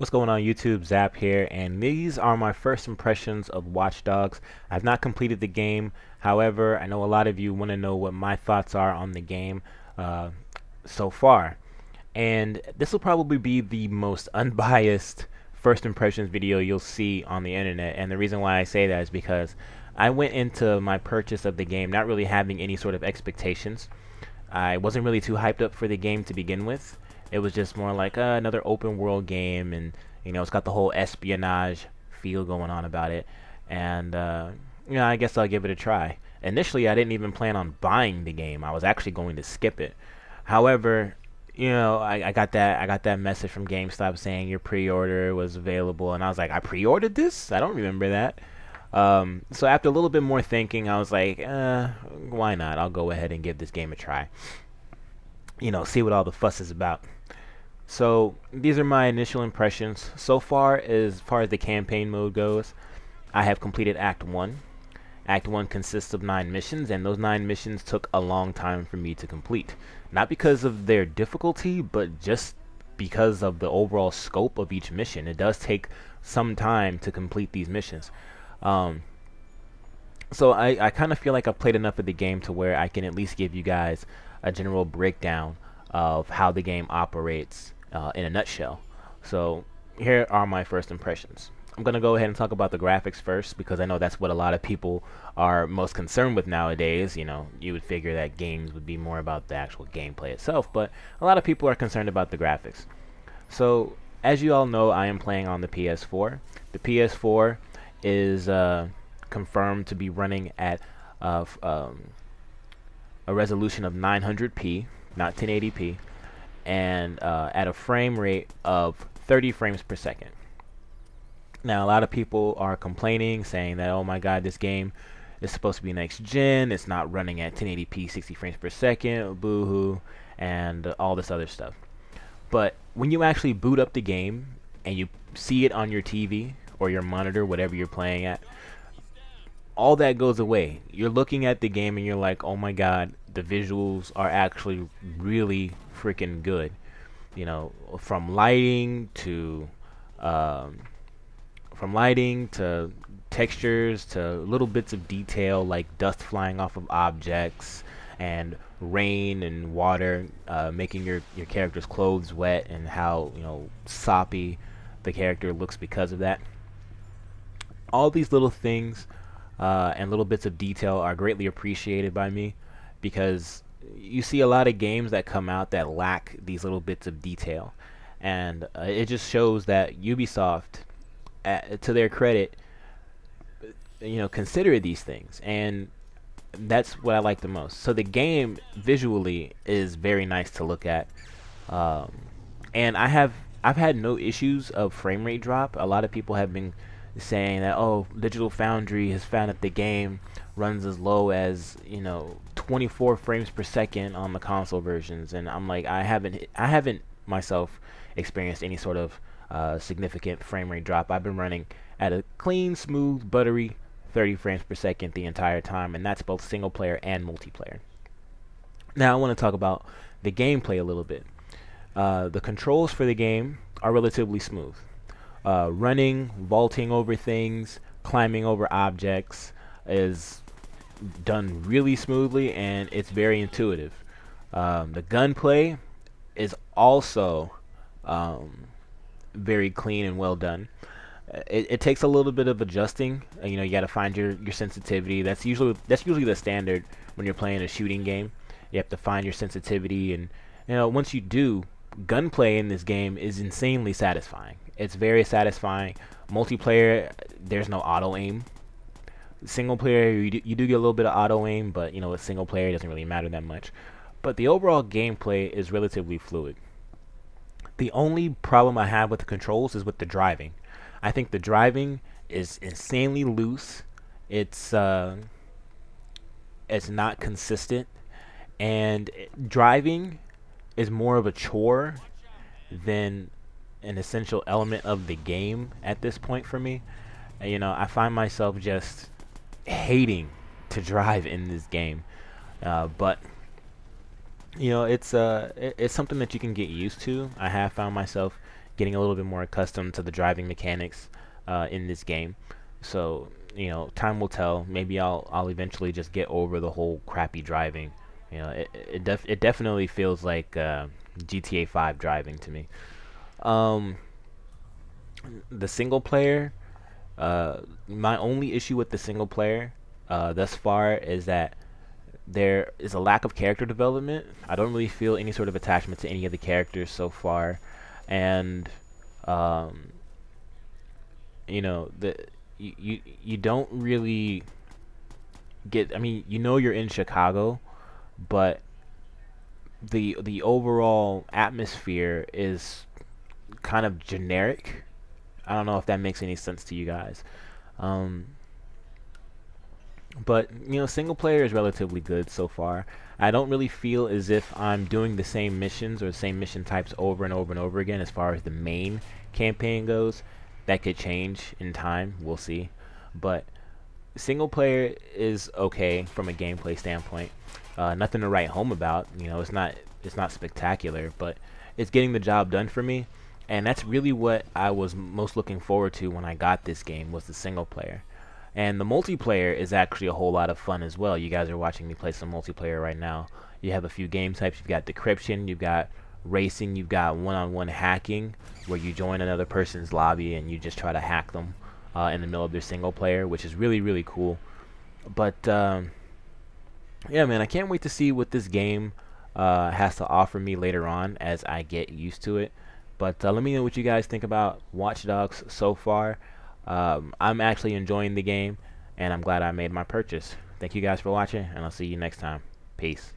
What's going on YouTube? Zap here, and these are my first impressions of Watch Dogs. I've not completed the game. However, I know a lot of you want to know what my thoughts are on the game uh, so far. And this will probably be the most unbiased first impressions video you'll see on the internet. And the reason why I say that is because I went into my purchase of the game not really having any sort of expectations. I wasn't really too hyped up for the game to begin with. It was just more like another open world game, and it's got the whole espionage feel going on about it. And I guess I'll give it a try. Initially, I didn't even plan on buying the game. I was actually going to skip it. However, I got that message from GameStop saying your pre-order was available, and I was like, I pre-ordered this? I don't remember that. So after a little bit more thinking, I was like, why not? I'll go ahead and give this game a try. See what all the fuss is about. So these are my initial impressions. So far as the campaign mode goes, I have completed Act 1. Act 1 consists of 9 missions, and those 9 missions took a long time for me to complete. Not because of their difficulty, but just because of the overall scope of each mission. It does take some time to complete these missions. So I kind of feel like I've played enough of the game to where I can at least give you guys a general breakdown of how the game operates in a nutshell. So here are my first impressions. I'm going to go ahead and talk about the graphics first, because I know that's what a lot of people are most concerned with nowadays. You would figure that games would be more about the actual gameplay itself, but a lot of people are concerned about the graphics. So as you all know, I am playing on the PS4. The PS4 is confirmed to be running at a resolution of 900p, not 1080p, and at a frame rate of 30 frames per second. Now, a lot of people are complaining, saying that, oh my god, this game is supposed to be next gen, it's not running at 1080p 60 frames per second, boo-hoo, and all this other stuff. But when you actually boot up the game and you see it on your TV or your monitor, whatever you're playing at, all that goes away. You're looking at the game and you're like, oh my god, the visuals are actually really freaking good. From lighting to textures to little bits of detail like dust flying off of objects and rain and water making your character's clothes wet, and how soppy the character looks because of that. All these little things and little bits of detail are greatly appreciated by me, because you see a lot of games that come out that lack these little bits of detail, and it just shows that Ubisoft, to their credit, consider these things, and that's what I like the most. So the game visually is very nice to look at, and I've had no issues of frame rate drop. A lot of people have been saying that, oh, Digital Foundry has found that the game runs as low as 24 frames per second on the console versions, and I'm like, I haven't myself experienced any sort of significant frame rate drop. I've been running at a clean, smooth, buttery 30 frames per second the entire time, and that's both single player and multiplayer. Now I want to talk about the gameplay a little bit. The controls for the game are relatively smooth. Running, vaulting over things, climbing over objects is done really smoothly, and it's very intuitive. The gunplay is also very clean and well done. It takes a little bit of adjusting. You got to find your sensitivity. That's usually the standard when you're playing a shooting game. You have to find your sensitivity, and once you do, gunplay in this game is insanely satisfying. It's very satisfying. Multiplayer, there's no auto aim. Single player, you do get a little bit of auto aim, but with single player, it doesn't really matter that much. But the overall gameplay is relatively fluid. The only problem I have with the controls is with the driving. I think the driving is insanely loose. It's not consistent, and driving is more of a chore than an essential element of the game at this point for me. I find myself just hating to drive in this game, but it's something that you can get used to. I have found myself getting a little bit more accustomed to the driving mechanics in this game. So time will tell. Maybe I'll eventually just get over the whole crappy driving. It definitely feels like GTA 5 driving to me. Um, the single player, my only issue with the single player thus far is that there is a lack of character development. I don't really feel any sort of attachment to any of the characters so far, and um, the you don't really get. I mean, you're in Chicago, but the overall atmosphere is kind of generic. I don't know if that makes any sense to you guys. Um, but single player is relatively good so far. I don't really feel as if I'm doing the same missions or the same mission types over and over and over again as far as the main campaign goes. That could change in time, we'll see. But single player is okay from a gameplay standpoint. Nothing to write home about. It's not spectacular, but it's getting the job done for me. And that's really what I was most looking forward to when I got this game, was the single player. And the multiplayer is actually a whole lot of fun as well. You guys are watching me play some multiplayer right now. You have a few game types. You've got decryption, you've got racing, you've got one-on-one hacking, where you join another person's lobby and you just try to hack them in the middle of their single player, which is really, really cool. But yeah, man, I can't wait to see what this game has to offer me later on as I get used to it. But let me know what you guys think about Watch Dogs so far. I'm actually enjoying the game, and I'm glad I made my purchase. Thank you guys for watching, and I'll see you next time. Peace.